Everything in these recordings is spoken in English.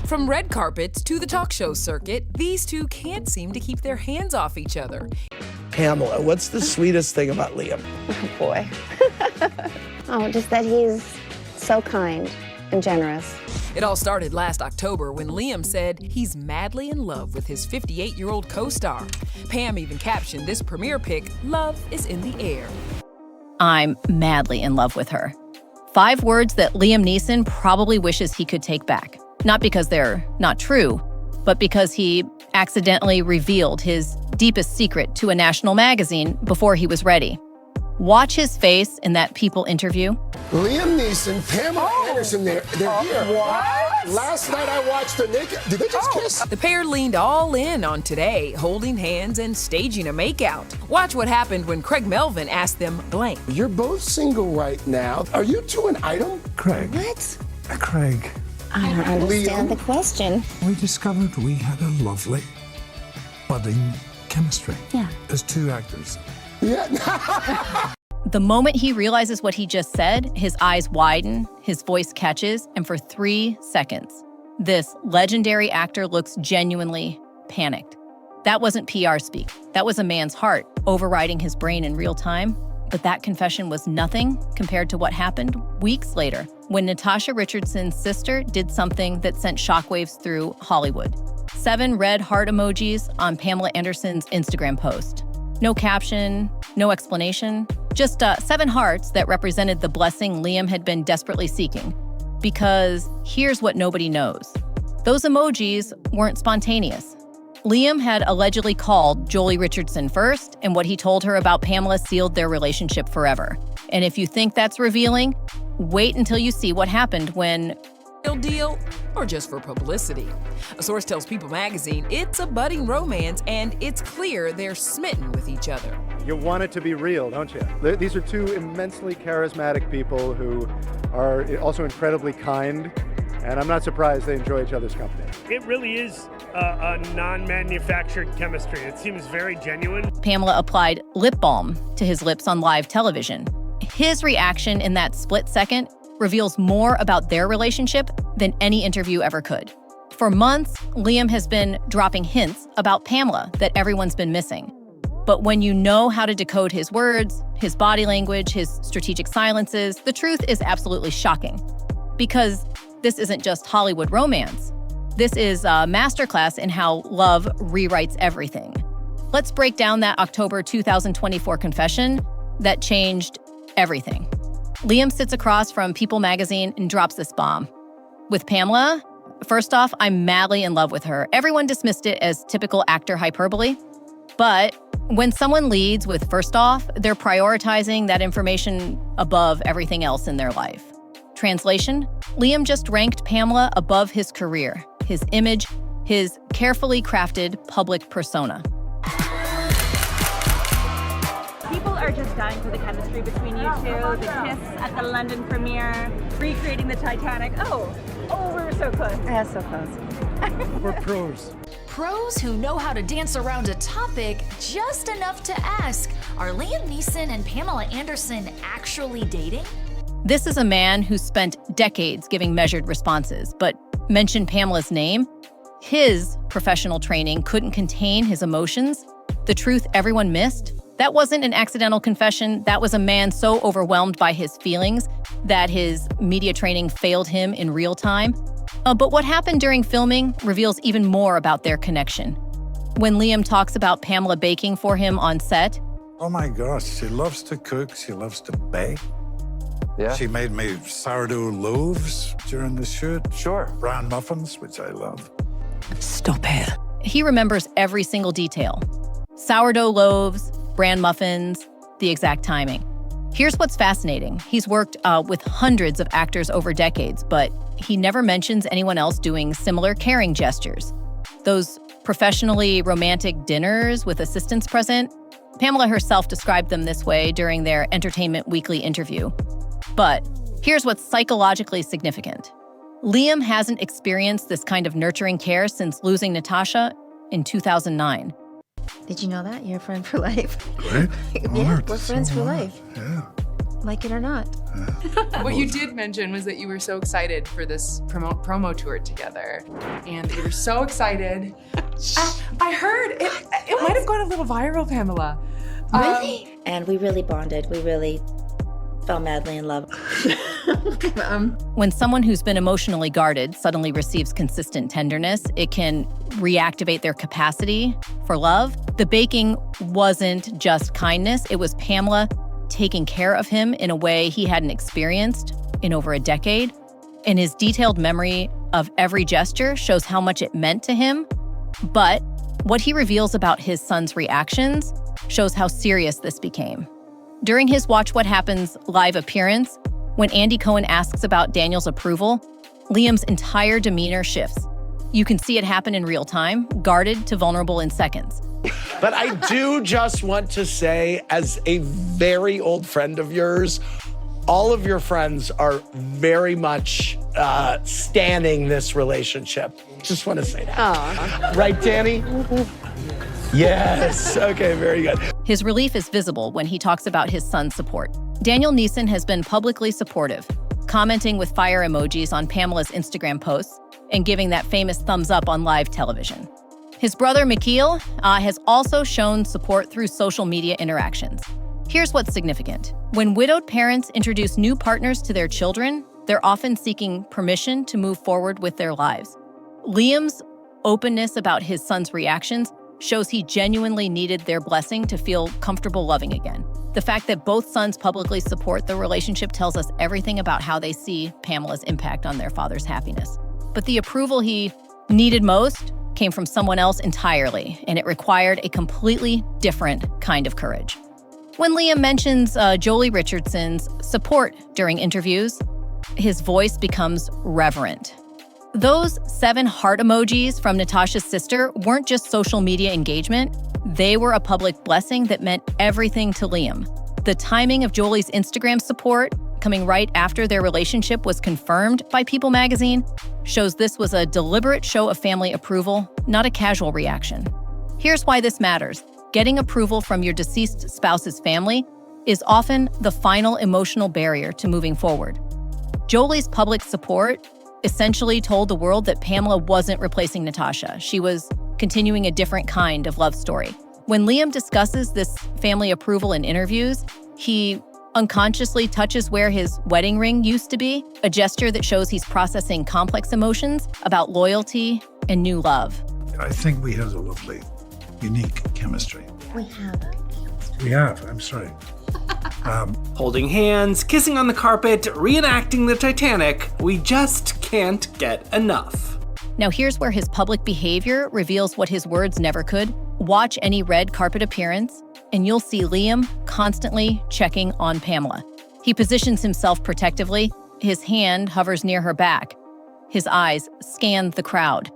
From red carpets to the talk show circuit, these two can't seem to keep their hands off each other. Pamela, what's the sweetest thing about Liam? Oh, boy. Oh, just that he's so kind and generous. It all started last October when Liam said he's madly in love with his 58-year-old co-star. Pam even captioned this premiere pic, "Love is in the air." I'm madly in love with her. 5 words that Liam Neeson probably wishes he could take back. Not because they're not true, but because he accidentally revealed his deepest secret to a national magazine before he was ready. Watch his face in that People interview. Liam Neeson, Pamela Anderson, they're here. What? Last night I watched the naked. Did they just kiss? The pair leaned all in on today, holding hands and staging a makeout. Watch what happened when Craig Melvin asked them blank. You're both single right now. Are you two an item? Craig. What? Craig. I don't understand the question. We discovered we had a lovely, budding chemistry. Yeah. As 2 actors. Yeah. The moment he realizes what he just said, his eyes widen, his voice catches, and for 3 seconds, this legendary actor looks genuinely panicked. That wasn't PR speak. That was a man's heart overriding his brain in real time. But that confession was nothing compared to what happened weeks later when Natasha Richardson's sister did something that sent shockwaves through Hollywood. 7 red heart emojis on Pamela Anderson's Instagram post. No caption, no explanation, just 7 hearts that represented the blessing Liam had been desperately seeking. Because here's what nobody knows. Those emojis weren't spontaneous. Liam had allegedly called Jolie Richardson first, and what he told her about Pamela sealed their relationship forever. And if you think that's revealing, wait until you see what happened when... Real deal or just for publicity? A source tells People magazine it's a budding romance and it's clear they're smitten with each other. You want it to be real, don't you? These are 2 immensely charismatic people who are also incredibly kind, and I'm not surprised they enjoy each other's company. It really is a non-manufactured chemistry. It seems very genuine. Pamela applied lip balm to his lips on live television. His reaction in that split second reveals more about their relationship than any interview ever could. For months, Liam has been dropping hints about Pamela that everyone's been missing. But when you know how to decode his words, his body language, his strategic silences, the truth is absolutely shocking. Because this isn't just Hollywood romance. This is a masterclass in how love rewrites everything. Let's break down that October 2024 confession that changed everything. Liam sits across from People magazine and drops this bomb. With Pamela, first off, I'm madly in love with her. Everyone dismissed it as typical actor hyperbole. But when someone leads with first off, they're prioritizing that information above everything else in their life. Translation, Liam just ranked Pamela above his career, his image, his carefully crafted public persona. People are just dying for the chemistry between you 2, the kiss at the London premiere, recreating the Titanic. Oh, we're so close. Yeah, so close. We're pros. Pros who know how to dance around a topic just enough to ask, are Liam Neeson and Pamela Anderson actually dating? This is a man who spent decades giving measured responses, but mentioned Pamela's name. His professional training couldn't contain his emotions. The truth everyone missed. That wasn't an accidental confession. That was a man so overwhelmed by his feelings that his media training failed him in real time. But what happened during filming reveals even more about their connection. When Liam talks about Pamela baking for him on set. Oh my gosh, she loves to cook, she loves to bake. Yeah. She made me sourdough loaves during the shoot. Sure. Bran muffins, which I love. Stop it. He remembers every single detail. Sourdough loaves, bran muffins, the exact timing. Here's what's fascinating. He's worked with hundreds of actors over decades, but he never mentions anyone else doing similar caring gestures. Those professionally romantic dinners with assistants present, Pamela herself described them this way during their Entertainment Weekly interview. But here's what's psychologically significant. Liam hasn't experienced this kind of nurturing care since losing Natasha in 2009. Did you know that? You're a friend for life. Great. Yeah, we're friends for life. Yeah. like it or not. What you did mention was that you were so excited for this promo tour together, and you were so excited. I heard it might have gone a little viral, Pamela. Really? And we really bonded. We really fell madly in love. When someone who's been emotionally guarded suddenly receives consistent tenderness, it can reactivate their capacity for love. The baking wasn't just kindness, it was Pamela taking care of him in a way he hadn't experienced in over a decade. And his detailed memory of every gesture shows how much it meant to him. But what he reveals about his son's reactions shows how serious this became. During his Watch What Happens live appearance, when Andy Cohen asks about Daniel's approval, Liam's entire demeanor shifts. You can see it happen in real time, guarded to vulnerable in seconds. But I do just want to say, as a very old friend of yours, all of your friends are very much standing this relationship. Just want to say that. Aw. Right, Danny? Yes. Okay, very good. His relief is visible when he talks about his son's support. Daniel Neeson has been publicly supportive, commenting with fire emojis on Pamela's Instagram posts and giving that famous thumbs up on live television. His brother, Mikhail, has also shown support through social media interactions. Here's what's significant. When widowed parents introduce new partners to their children, they're often seeking permission to move forward with their lives. Liam's openness about his son's reactions shows he genuinely needed their blessing to feel comfortable loving again. The fact that both sons publicly support the relationship tells us everything about how they see Pamela's impact on their father's happiness. But the approval he needed most came from someone else entirely, and it required a completely different kind of courage. When Liam mentions Jolie Richardson's support during interviews, his voice becomes reverent. Those 7 heart emojis from Natasha's sister weren't just social media engagement. They were a public blessing that meant everything to Liam. The timing of Jolie's Instagram support, coming right after their relationship was confirmed by People magazine, shows this was a deliberate show of family approval, not a casual reaction. Here's why this matters. Getting approval from your deceased spouse's family is often the final emotional barrier to moving forward. Jolie's public support essentially told the world that Pamela wasn't replacing Natasha. She was continuing a different kind of love story. When Liam discusses this family approval in interviews, he unconsciously touches where his wedding ring used to be, a gesture that shows he's processing complex emotions about loyalty and new love. I think we have a lovely, unique chemistry. We have. We have, I'm sorry. Holding hands, kissing on the carpet, reenacting the Titanic, we just can't get enough. Now here's where his public behavior reveals what his words never could. Watch any red carpet appearance, and you'll see Liam constantly checking on Pamela. He positions himself protectively. His hand hovers near her back. His eyes scan the crowd.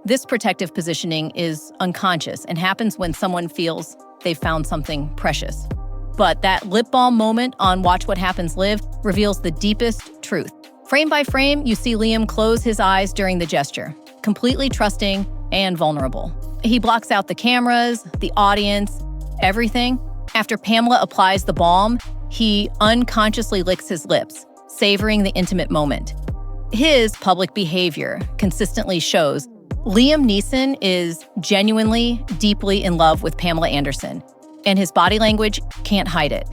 This protective positioning is unconscious and happens when someone feels they've found something precious. But that lip balm moment on Watch What Happens Live reveals the deepest truth. Frame by frame, you see Liam close his eyes during the gesture, completely trusting and vulnerable. He blocks out the cameras, the audience, everything. After Pamela applies the balm, he unconsciously licks his lips, savoring the intimate moment. His public behavior consistently shows Liam Neeson is genuinely, deeply in love with Pamela Anderson, and his body language can't hide it.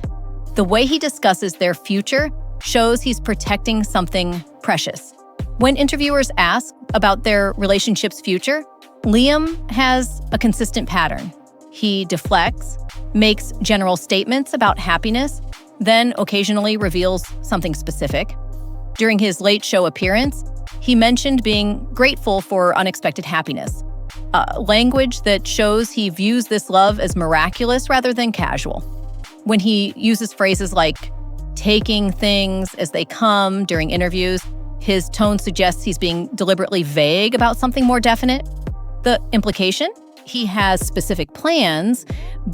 The way he discusses their future shows he's protecting something precious. When interviewers ask about their relationship's future, Liam has a consistent pattern. He deflects, makes general statements about happiness, then occasionally reveals something specific. During his late show appearance, he mentioned being grateful for unexpected happiness, language that shows he views this love as miraculous rather than casual. When he uses phrases like taking things as they come during interviews, his tone suggests he's being deliberately vague about something more definite. The implication? He has specific plans,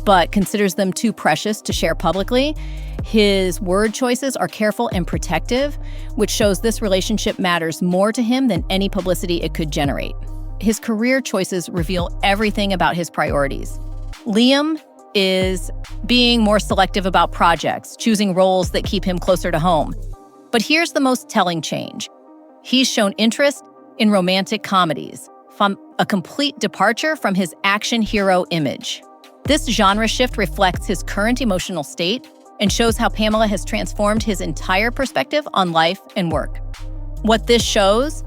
but considers them too precious to share publicly. His word choices are careful and protective, which shows this relationship matters more to him than any publicity it could generate. His career choices reveal everything about his priorities. Liam is being more selective about projects, choosing roles that keep him closer to home. But here's the most telling change. He's shown interest in romantic comedies, from a complete departure from his action hero image. This genre shift reflects his current emotional state and shows how Pamela has transformed his entire perspective on life and work. What this shows,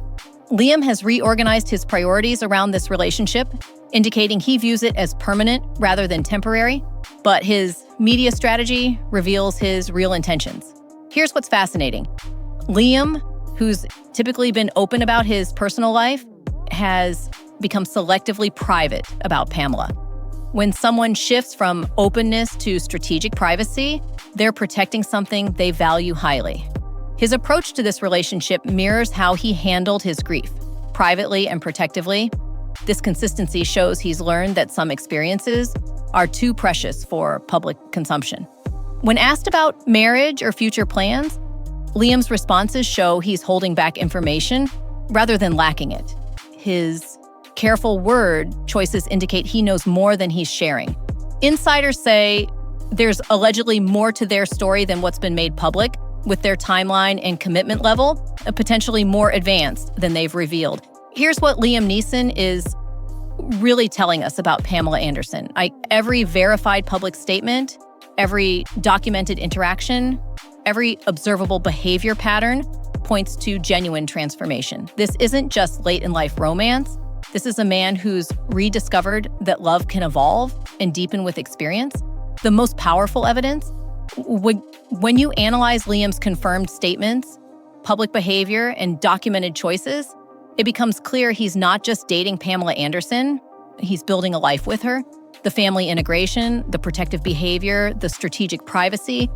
Liam has reorganized his priorities around this relationship, indicating he views it as permanent rather than temporary, but his media strategy reveals his real intentions. Here's what's fascinating. Liam, who's typically been open about his personal life, has become selectively private about Pamela. When someone shifts from openness to strategic privacy, they're protecting something they value highly. His approach to this relationship mirrors how he handled his grief, privately and protectively. This consistency shows he's learned that some experiences are too precious for public consumption. When asked about marriage or future plans, Liam's responses show he's holding back information rather than lacking it. His careful word choices indicate he knows more than he's sharing. Insiders say there's allegedly more to their story than what's been made public, with their timeline and commitment level potentially more advanced than they've revealed. Here's what Liam Neeson is really telling us about Pamela Anderson. Every verified public statement, every documented interaction, every observable behavior pattern points to genuine transformation. This isn't just late-in-life romance. This is a man who's rediscovered that love can evolve and deepen with experience. The most powerful evidence, when you analyze Liam's confirmed statements, public behavior, and documented choices, it becomes clear he's not just dating Pamela Anderson, he's building a life with her. The family integration, the protective behavior, the strategic privacy,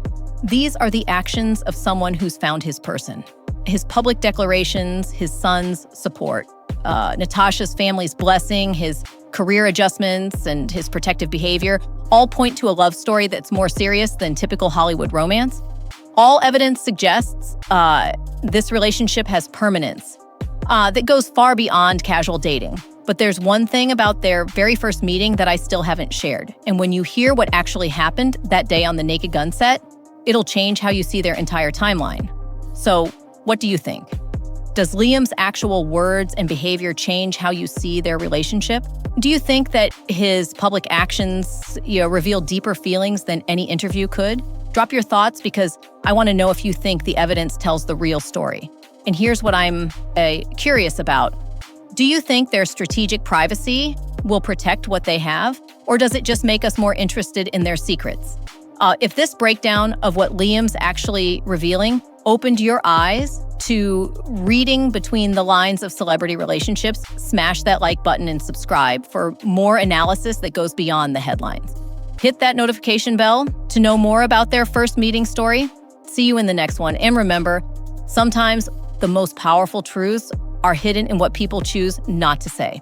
these are the actions of someone who's found his person. His public declarations, his son's support, Natasha's family's blessing, his career adjustments, and his protective behavior all point to a love story that's more serious than typical Hollywood romance. All evidence suggests this relationship has permanence that goes far beyond casual dating. But there's one thing about their very first meeting that I still haven't shared. And when you hear what actually happened that day on the Naked Gun set, it'll change how you see their entire timeline. So, what do you think? Does Liam's actual words and behavior change how you see their relationship? Do you think that his public actions, reveal deeper feelings than any interview could? Drop your thoughts, because I want to know if you think the evidence tells the real story. And here's what I'm curious about. Do you think their strategic privacy will protect what they have, or does it just make us more interested in their secrets? If this breakdown of what Liam's actually revealing opened your eyes to reading between the lines of celebrity relationships, smash that like button and subscribe for more analysis that goes beyond the headlines. Hit that notification bell to know more about their first meeting story. See you in the next one. And remember, sometimes the most powerful truths are hidden in what people choose not to say.